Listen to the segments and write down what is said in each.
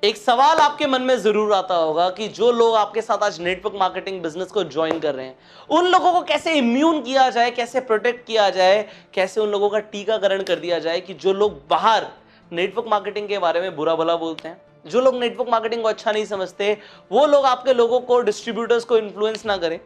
एक सवाल आपके मन में जरूर आता होगा कि जो लोग आपके साथ आज नेटवर्क मार्केटिंग बिजनेस को ज्वाइन कर रहे हैं, उन लोगों को कैसे इम्यून किया जाए, कैसे प्रोटेक्ट किया जाए, कैसे उन लोगों का टीकाकरण कर दिया जाए कि जो लोग बाहर नेटवर्क मार्केटिंग के बारे में बुरा भला बोलते हैं, जो लोग नेटवर्क मार्केटिंग को अच्छा नहीं समझते, वो लोग आपके लोगों को, डिस्ट्रीब्यूटर्स को इन्फ्लुएंस ना करें।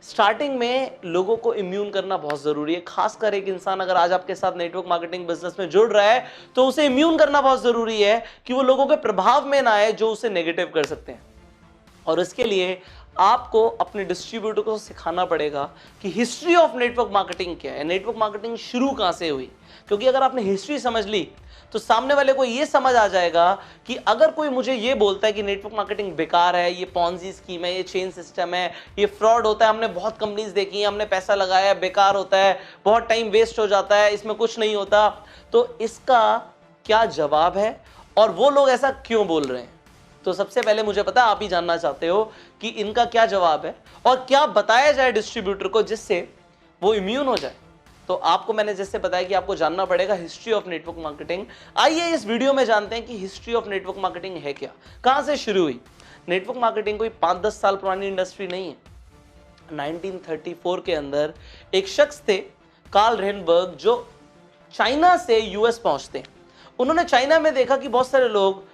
स्टार्टिंग में लोगों को इम्यून करना बहुत जरूरी है। खासकर एक इंसान अगर आज आपके साथ नेटवर्क मार्केटिंग बिजनेस में जुड़ रहा है तो उसे इम्यून करना बहुत जरूरी है कि वो लोगों के प्रभाव में ना आए जो उसे नेगेटिव कर सकते हैं। और इसके लिए आपको अपने डिस्ट्रीब्यूटर को सिखाना पड़ेगा कि हिस्ट्री ऑफ नेटवर्क मार्केटिंग क्या है, नेटवर्क मार्केटिंग शुरू कहां से हुई। क्योंकि अगर आपने हिस्ट्री समझ ली तो सामने वाले को यह समझ आ जाएगा कि अगर कोई मुझे यह बोलता है कि नेटवर्क मार्केटिंग बेकार है, ये पॉन्जी स्कीम है, ये चेन सिस्टम है, ये फ्रॉड होता है, हमने बहुत कंपनीज देखी हैं, हमने पैसा लगाया, बेकार होता है, बहुत टाइम वेस्ट हो जाता है, इसमें कुछ नहीं होता, तो इसका क्या जवाब है और वो लोग ऐसा क्यों बोल रहे हैं। तो सबसे पहले मुझे पता है आप ही जानना चाहते हो कि इनका क्या जवाब है और क्या बताया जाए डिस्ट्रीब्यूटर को जिससे वो इम्यून हो जाए। तो आपको मैंने जैसे बताया कि आपको जानना पड़ेगा हिस्ट्री ऑफ नेटवर्क मार्केटिंग। आइए इस वीडियो में जानते हैं कि हिस्ट्री ऑफ नेटवर्क मार्केटिंग है क्या, कहां से शुरू हुई। नेटवर्क मार्केटिंग कोई 5-10 साल पुरानी इंडस्ट्री नहीं है। 1934 के अंदर एक शख्स थे, कार्ल रेनबर्ग, जो चाइना से यूएस पहुंचते हैं। उन्होंने चाइना में देखा कि बहुत सारे लोग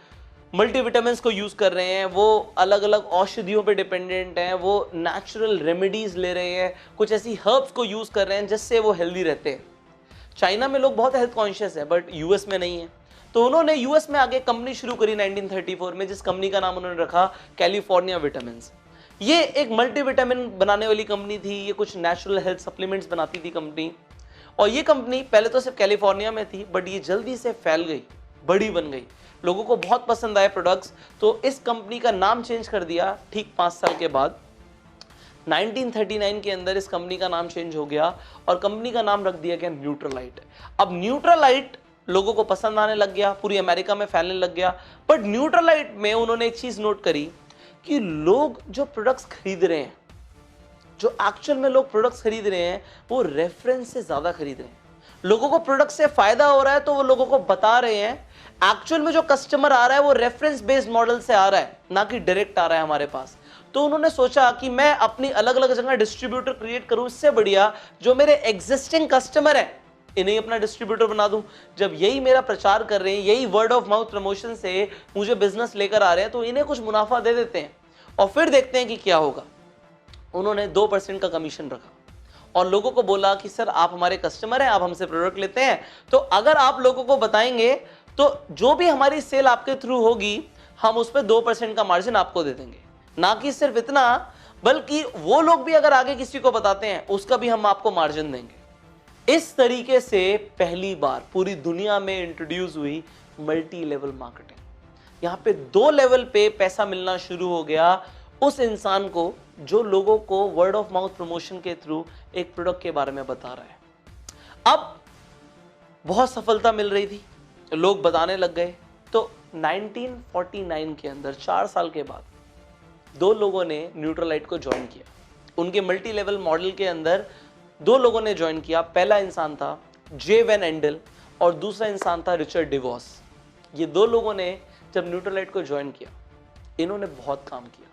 मल्टीविटामिन्स को यूज कर रहे हैं, वो अलग अलग औषधियों पे डिपेंडेंट हैं, वो नेचुरल रेमेडीज ले रहे हैं, कुछ ऐसी हर्ब्स को यूज कर रहे हैं जिससे वो हेल्दी रहते हैं। चाइना में लोग बहुत हेल्थ कॉन्शियस है बट यूएस में नहीं है। तो उन्होंने यूएस में आगे कंपनी शुरू करी 1934 में, जिस कंपनी का नाम उन्होंने रखा कैलिफोर्निया विटामिन्स। ये एक मल्टीविटामिन बनाने वाली कंपनी थी, ये कुछ नेचुरल हेल्थ सप्लीमेंट्स बनाती थी कंपनी। और ये कंपनी पहले तो सिर्फ कैलिफोर्निया में थी बट ये जल्दी से फैल गई, बड़ी बन गई, लोगों को बहुत पसंद आए प्रोडक्ट्स। तो इस कंपनी का नाम चेंज कर दिया ठीक 5 साल के बाद। 1939 के अंदर इस कंपनी का नाम चेंज हो गया और कंपनी का नाम रख दिया गया न्यूट्रालाइट। अब न्यूट्रालाइट लोगों को पसंद आने लग गया, पूरी अमेरिका में फैलने लग गया। बट न्यूट्रालाइट में उन्होंने एक चीज नोट करी कि लोग जो प्रोडक्ट्स खरीद रहे हैं, जो एक्चुअल में लोग प्रोडक्ट्स खरीद रहे हैं, वो रेफरेंस से ज्यादा खरीद रहे हैं। लोगों को प्रोडक्ट से फायदा हो रहा है तो वो लोगों को बता रहे हैं। एक्चुअल में जो कस्टमर आ रहा है वो रेफरेंस बेस्ड मॉडल से आ रहा है, ना कि डायरेक्ट आ रहा है हमारे पास। तो उन्होंने सोचा कि मैं अपनी अलग अलग जगह डिस्ट्रीब्यूटर क्रिएट करूं, इससे बढ़िया जो मेरे एग्जिस्टिंग कस्टमर है इन्हें अपना डिस्ट्रीब्यूटर बना दूं। जब यही मेरा प्रचार कर रहे हैं, यही वर्ड ऑफ माउथ प्रमोशन से मुझे बिजनेस लेकर आ रहे हैं, तो इन्हें कुछ मुनाफा दे देते हैं और फिर देखते हैं कि क्या होगा। उन्होंने 2% का कमीशन रखा और लोगों को बोला कि सर आप हमारे कस्टमर हैं, आप हमसे प्रोडक्ट लेते हैं, तो अगर आप लोगों को बताएंगे तो जो भी हमारी सेल आपके थ्रू होगी हम उस पर 2% का मार्जिन आपको दे देंगे। ना कि सिर्फ इतना, बल्कि वो लोग भी अगर आगे किसी को बताते हैं उसका भी हम आपको मार्जिन देंगे। इस तरीके से पहली बार पूरी दुनिया में इंट्रोड्यूस हुई मल्टी लेवल मार्केटिंग। यहां पे 2 लेवल पे पैसा मिलना शुरू हो गया उस इंसान को जो लोगों को वर्ड ऑफ माउथ प्रमोशन के थ्रू एक प्रोडक्ट के बारे में बता रहा है। अब बहुत सफलता मिल रही थी, लोग बताने लग गए। तो 1949 के अंदर 4 साल के बाद 2 लोगों ने न्यूट्रालाइट को ज्वाइन किया। उनके मल्टी लेवल मॉडल के अंदर 2 लोगों ने ज्वाइन किया। पहला इंसान था जे वैन एंडल और दूसरा इंसान था रिचर्ड डिवॉस। ये 2 लोगों ने जब न्यूट्रालाइट को ज्वाइन किया, इन्होंने बहुत काम किया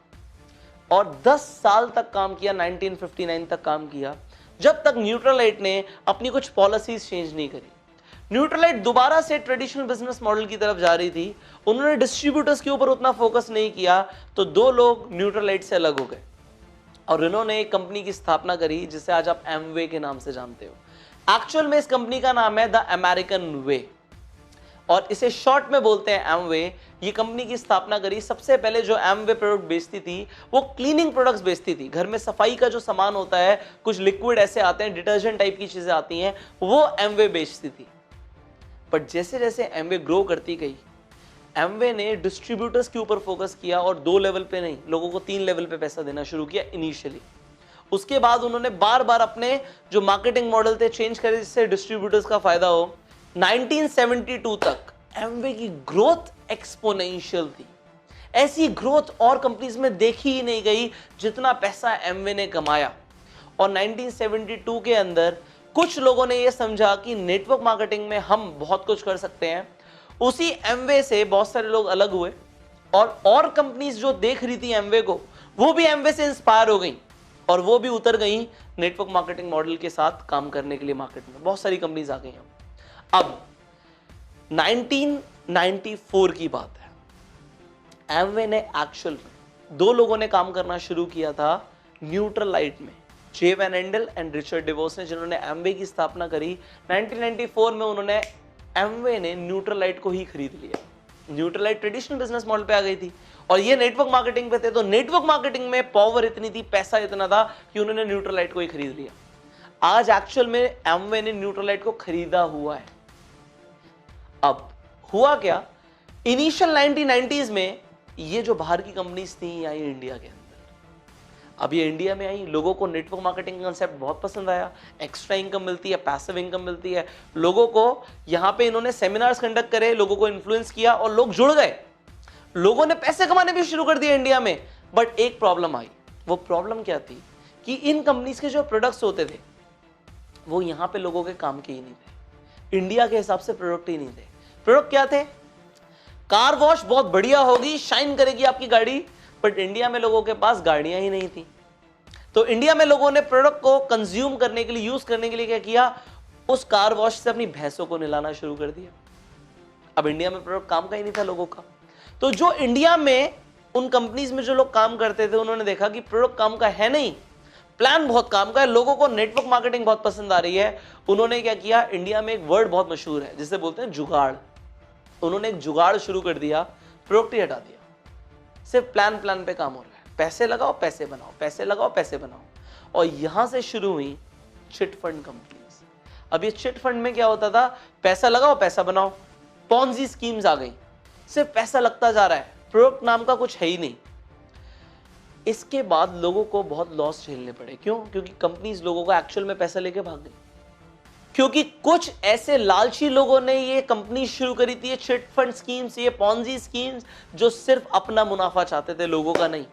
और 10 साल तक काम किया, 1959 तक काम किया, जब तक न्यूट्रालाइट ने अपनी कुछ पॉलिसीज चेंज नहीं करी। न्यूट्रालाइट दोबारा से ट्रेडिशनल बिजनेस मॉडल की तरफ जा रही थी, उन्होंने डिस्ट्रीब्यूटर्स के ऊपर उतना फोकस नहीं किया, तो 2 लोग न्यूट्रालाइट से अलग हो गए और इन्होंने एक कंपनी की स्थापना करी जिसे आज आप एमवे के नाम से जानते हो। एक्चुअल में इस कंपनी का नाम है द अमेरिकन वे और इसे शॉर्ट में बोलते हैं एमवे। ये कंपनी की स्थापना करी। सबसे पहले जो एमवे प्रोडक्ट बेचती थी वो क्लीनिंग प्रोडक्ट्स बेचती थी। घर में सफाई का जो सामान होता है, कुछ लिक्विड ऐसे आते हैं, डिटर्जेंट टाइप की चीजें आती हैं, वो एमवे बेचती थी। बट जैसे जैसे एमवे ग्रो करती गई, एमवे ने डिस्ट्रीब्यूटर्स के ऊपर फोकस किया और 2 लेवल पे नहीं, लोगों को 3 लेवल पे पैसा देना शुरू किया इनिशियली। उसके बाद उन्होंने बार बार अपने जो मार्केटिंग मॉडल थे चेंज करे जिससे डिस्ट्रीब्यूटर्स का फायदा हो। 1972 तक एमवे की ग्रोथ एक्सपोनेंशियल थी। ऐसी ग्रोथ और कंपनीज में देखी ही नहीं गई जितना पैसा एमवे ने कमाया। और 1972 के अंदर कुछ लोगों ने यह समझा कि नेटवर्क मार्केटिंग में हम बहुत कुछ कर सकते हैं। उसी एमवे से बहुत सारे लोग अलग हुए और कंपनीज जो देख रही थी एमवे को, वो भी एमवे से इंस्पायर हो गई और वो भी उतर गई नेटवर्क मार्केटिंग मॉडल के साथ काम करने के लिए मार्केट में। बहुत सारी कंपनीज आ गई हैं। अब 1994 की बात है। एमवे ने एक्चुअल में 2 लोगों ने काम करना शुरू किया था न्यूट्रलाइट में, Jay Van Andel and Richard DeVos ने, जिन्होंने एमवे की स्थापना करी। 1994 में उन्होंने एमवे ने न्यूट्रलाइट को ही खरीद लिया। न्यूट्रलाइट ट्रेडिशनल बिजनेस मॉडल पे आ गई थी और ये नेटवर्क मार्केटिंग पे थे, तो नेटवर्क मार्केटिंग में पावर इतनी थी, पैसा इतना था कि उन्होंने न्यूट्रलाइट को ही खरीद लिया। आज एक्चुअल में एमवे ने न्यूट्रलाइट को खरीदा हुआ है। अब हुआ क्या, इनिशियल 1990s में ये जो बाहर की कंपनीज थी आई इंडिया के अंदर। अब ये इंडिया में आई, लोगों को नेटवर्क मार्केटिंग कंसेप्ट बहुत पसंद आया। एक्स्ट्रा इनकम मिलती है, पैसिव इनकम मिलती है लोगों को। यहाँ पे इन्होंने सेमिनार्स कंडक्ट करे, लोगों को इन्फ्लुएंस किया और लोग जुड़ गए। लोगों ने पैसे कमाने भी शुरू कर दिए इंडिया में। बट एक प्रॉब्लम आई। वो प्रॉब्लम क्या थी कि इन कंपनीज के जो प्रोडक्ट्स होते थे वो यहाँ पे लोगों के काम के ही नहीं थे। इंडिया के हिसाब से प्रोडक्ट ही नहीं थे। प्रोडक्ट क्या थे? कार वॉश बहुत बढ़िया होगी, शाइन करेगी आपकी गाड़ी, बट इंडिया में लोगों के पास गाड़ियां ही नहीं थी। तो इंडिया में लोगों ने प्रोडक्ट को कंज्यूम करने के लिए, यूज करने के लिए क्या किया, उस कार वॉश से अपनी भैंसों को नहलाना शुरू कर दिया। अब इंडिया में प्रोडक्ट काम का ही नहीं था लोगों का। तो जो इंडिया में उन कंपनीज में जो लोग काम करते थे उन्होंने देखा कि प्रोडक्ट काम का है नहीं, प्लान बहुत काम का है, लोगों को नेटवर्क मार्केटिंग बहुत पसंद आ रही है। उन्होंने क्या किया, इंडिया में एक वर्ड बहुत मशहूर है जिसे बोलते हैं जुगाड़। उन्होंने एक जुगाड़ शुरू कर दिया, प्रोडक्ट ही हटा दिया। सिर्फ प्लान पे काम हो रहा है, पैसे लगाओ पैसे बनाओ, पैसे लगाओ पैसे बनाओ। और यहां से शुरू हुई चिट फंड कंपनीज। अब ये चिट फंड में क्या होता था, पैसा लगाओ पैसा बनाओ। पॉन्जी स्कीम्स आ गई, सिर्फ पैसा लगता जा रहा है, प्रोडक्ट नाम का कुछ है ही नहीं। इसके बाद लोगों को बहुत लॉस झेलने पड़े। क्यों? क्योंकि कंपनीज लोगों को एक्चुअल में पैसा लेके भाग गई। क्योंकि कुछ ऐसे लालची लोगों ने ये कंपनी शुरू करी थी, ये चिट फंड स्कीम्स, ये पॉन्जी स्कीम्स, जो सिर्फ अपना मुनाफा चाहते थे, लोगों का नहीं।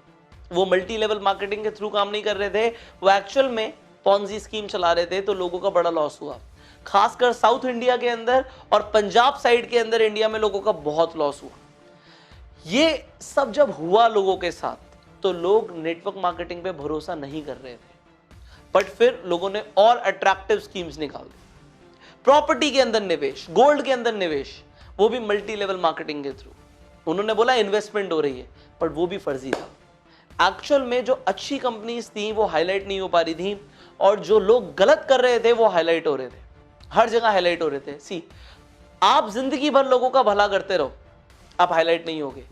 वो मल्टी लेवल मार्केटिंग के थ्रू काम नहीं कर रहे थे, वो एक्चुअल में पॉन्जी स्कीम चला रहे थे। तो लोगों का बड़ा लॉस हुआ, खासकर साउथ इंडिया के अंदर और पंजाब साइड के अंदर इंडिया में लोगों का बहुत लॉस हुआ। ये सब जब हुआ लोगों के साथ, तो लोग नेटवर्क मार्केटिंग पे भरोसा नहीं कर रहे थे। बट फिर लोगों ने और अट्रैक्टिव स्कीम्स निकाल दी। प्रॉपर्टी के अंदर निवेश, गोल्ड के अंदर निवेश, वो भी मल्टी लेवल मार्केटिंग के थ्रू। उन्होंने बोला इन्वेस्टमेंट हो रही है, बट वो भी फर्जी था। एक्चुअल में जो अच्छी कंपनीज थी वो हाईलाइट नहीं हो पा रही थी, और जो लोग गलत कर रहे थे वो हाईलाइट हो रहे थे, हर जगह हाईलाइट हो रहे थे। सी, आप जिंदगी भर लोगों का भला करते रहो, आप हाईलाइट नहीं होगे।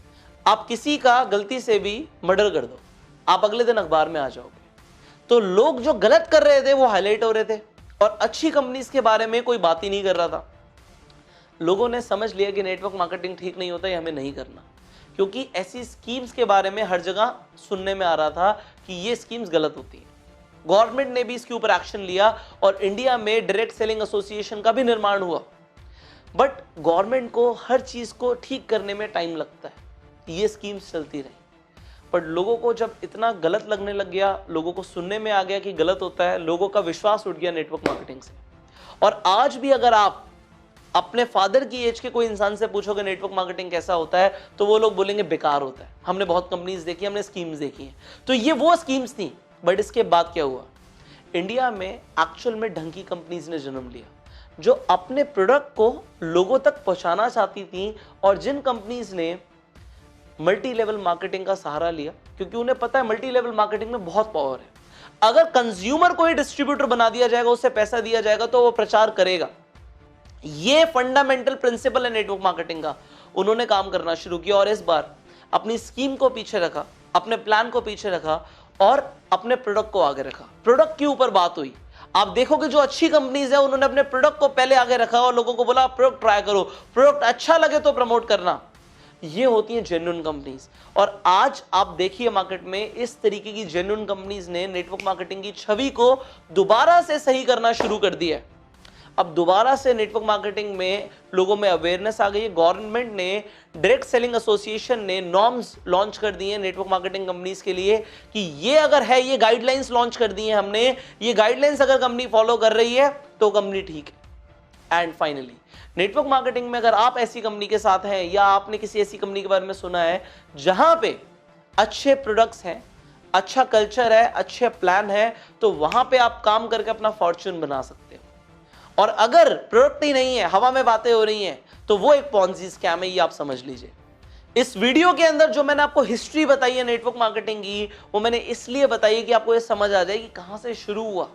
आप किसी का गलती से भी मर्डर कर दो, आप अगले दिन अखबार में आ जाओगे। तो लोग जो गलत कर रहे थे वो हाईलाइट हो रहे थे, और अच्छी कंपनीज के बारे में कोई बात ही नहीं कर रहा था। लोगों ने समझ लिया कि नेटवर्क मार्केटिंग ठीक नहीं होता, ये हमें नहीं करना, क्योंकि ऐसी स्कीम्स के बारे में हर जगह सुनने में आ रहा था कि ये स्कीम्स गलत होती हैं। गवर्नमेंट ने भी इसके ऊपर एक्शन लिया और इंडिया में डायरेक्ट सेलिंग एसोसिएशन का भी निर्माण हुआ। बट गवर्नमेंट को हर चीज को ठीक करने में टाइम लगता है, ये स्कीम्स चलती रही। बट लोगों को जब इतना गलत लगने लग गया, लोगों को सुनने में आ गया कि गलत होता है, लोगों का विश्वास उठ गया नेटवर्क मार्केटिंग से। और आज भी अगर आप अपने फादर की एज के कोई इंसान से पूछोगे नेटवर्क मार्केटिंग कैसा होता है, तो वो लोग बोलेंगे बेकार होता है, हमने बहुत कंपनीज देखी, हमने स्कीम्स देखी हैं। तो ये वो स्कीम्स थी। बट इसके बाद क्या हुआ, इंडिया में एक्चुअल में ढंग की कंपनीज ने जन्म लिया, जो अपने प्रोडक्ट को लोगों तक पहुंचाना चाहती थी, और जिन कंपनीज ने मल्टी लेवल मार्केटिंग का सहारा लिया, क्योंकि उन्हें पता है मल्टी लेवल मार्केटिंग में बहुत पावर है। अगर कंज्यूमर को ही डिस्ट्रीब्यूटर बना दिया जाएगा, उसे पैसा दिया जाएगा, तो वो प्रचार करेगा। ये फंडामेंटल प्रिंसिपल है नेटवर्क मार्केटिंग का। उन्होंने काम करना शुरू किया, और इस बार अपनी स्कीम को पीछे रखा, अपने प्लान को पीछे रखा, और अपने प्रोडक्ट को आगे रखा। प्रोडक्ट के ऊपर बात हुई। आप देखोगे जो अच्छी कंपनीज है, उन्होंने अपने प्रोडक्ट को पहले आगे रखा और लोगों को बोला प्रोडक्ट ट्राई करो, प्रोडक्ट अच्छा लगे तो प्रमोट करना। ये होती है जेन्युइन कंपनीज। और आज आप देखिए मार्केट में इस तरीके की जेन्युइन कंपनीज ने नेटवर्क मार्केटिंग की छवि को दोबारा से सही करना शुरू कर दिया है। अब दोबारा से नेटवर्क मार्केटिंग में लोगों में अवेयरनेस आ गई है। गवर्नमेंट ने, डायरेक्ट सेलिंग एसोसिएशन ने नॉर्म्स लॉन्च कर दिए नेटवर्क मार्केटिंग कंपनीज के लिए कि ये अगर है, ये गाइडलाइंस लॉन्च कर दी है हमने, ये गाइडलाइंस अगर कंपनी फॉलो कर रही है तो कंपनी ठीक है। एंड फाइनली नेटवर्क मार्केटिंग में अगर आप ऐसी कंपनी के साथ हैं या आपने किसी ऐसी कंपनी के बारे में सुना है जहां पे अच्छे प्रोडक्ट्स हैं, अच्छा कल्चर है, अच्छे प्लान है, तो वहां पे आप काम करके अपना फॉर्च्यून बना सकते हो। और अगर प्रोडक्ट ही नहीं है, हवा में बातें हो रही हैं, तो वो एक पॉन्जी स्कैम है, ये आप समझ लीजिए। इस वीडियो के अंदर जो मैंने आपको हिस्ट्री बताई है नेटवर्क मार्केटिंग की, वो मैंने इसलिए बताई कि आपको ये समझ आ जाए कि कहां से शुरू हुआ,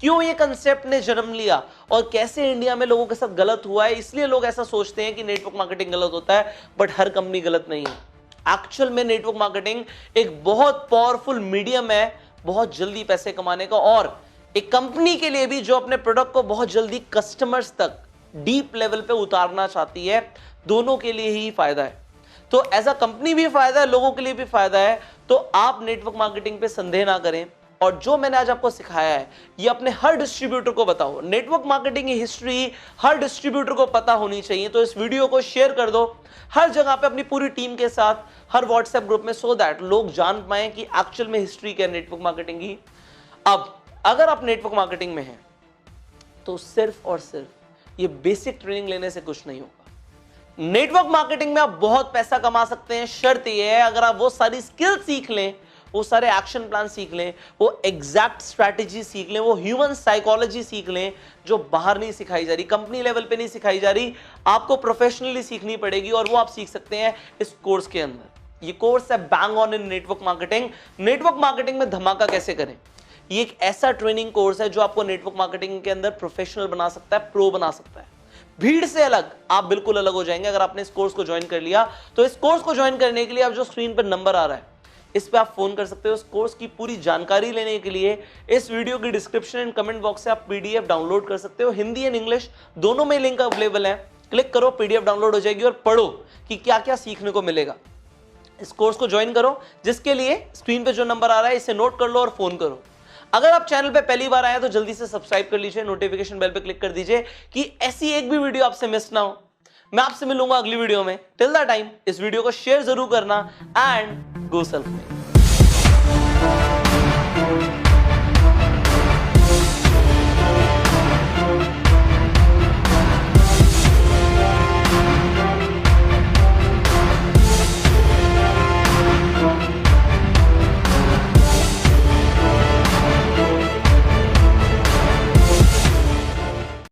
क्यों ये कंसेप्ट ने जन्म लिया और कैसे इंडिया में लोगों के साथ गलत हुआ है। इसलिए लोग ऐसा सोचते हैं कि नेटवर्क मार्केटिंग गलत होता है, बट हर कंपनी गलत नहीं है। एक्चुअल में नेटवर्क मार्केटिंग एक बहुत पावरफुल मीडियम है बहुत जल्दी पैसे कमाने का, और एक कंपनी के लिए भी जो अपने प्रोडक्ट को बहुत जल्दी कस्टमर्स तक डीप लेवल पे उतारना चाहती है, दोनों के लिए ही फायदा है। तो एज अ कंपनी भी फायदा है, लोगों के लिए भी फायदा है। तो आप नेटवर्क मार्केटिंग पे संदेह ना करें, और जो मैंने आज आपको सिखाया है ये अपने हर डिस्ट्रीब्यूटर को बताओ। नेटवर्क मार्केटिंग की हिस्ट्री हर डिस्ट्रीब्यूटर को पता होनी चाहिए। तो इस वीडियो को शेयर कर दो हर जगह पे अपनी पूरी टीम के साथ, हर व्हाट्सएप ग्रुप में, सो दैट लोग जान पाए कि एक्चुअल में हिस्ट्री क्या है नेटवर्क मार्केटिंग की। अब अगर आप नेटवर्क मार्केटिंग में हैं तो सिर्फ और सिर्फ ये बेसिक ट्रेनिंग लेने से कुछ नहीं होगा। नेटवर्क मार्केटिंग में आप बहुत पैसा कमा सकते हैं, शर्त यह है अगर आप वो सारी स्किल सीख लें, वो सारे एक्शन प्लान सीख लें, वो एग्जैक्ट स्ट्रैटेजी सीख लें, वो ह्यूमन साइकोलॉजी सीख लें जो बाहर नहीं सिखाई जा रही, कंपनी लेवल पे नहीं सिखाई जा रही, आपको प्रोफेशनली सीखनी पड़ेगी। और वो आप सीख सकते हैं इस कोर्स के अंदर। ये कोर्स है bang on in network marketing. Network marketing में धमाका कैसे करें, ये एक ऐसा ट्रेनिंग कोर्स है जो आपको नेटवर्क मार्केटिंग के अंदर प्रोफेशनल बना सकता है, प्रो बना सकता है। भीड़ से अलग, आप बिल्कुल अलग हो जाएंगे अगर आपने इस कोर्स को ज्वाइन कर लिया। तो इस कोर्स को ज्वाइन करने के लिए आप जो स्क्रीन पर नंबर आ रहा है इस पे आप फोन कर सकते हो। इस कोर्स की पूरी जानकारी लेने के लिए इस वीडियो की डिस्क्रिप्शन एंड कमेंट बॉक्स से आप पीडीएफ डाउनलोड कर सकते हो। हिंदी एंड इंग्लिश दोनों में लिंक अवेलेबल है। क्लिक करो, पीडीएफ डाउनलोड हो जाएगी और पढ़ो कि क्या क्या सीखने को मिलेगा। इस कोर्स को ज्वाइन करो, जिसके लिए स्क्रीन पे जो नंबर आ रहा है इसे नोट कर लो और फोन करो। अगर आप चैनल पे पहली बार आए तो जल्दी से सब्सक्राइब कर लीजिए, नोटिफिकेशन बेल पे क्लिक कर दीजिए कि ऐसी एक भी वीडियो आपसे मिस ना हो। मैं आपसे मिलूंगा अगली वीडियो में। टिल द टाइम इस वीडियो को शेयर जरूर करना एंड गो सेल्फ मेड।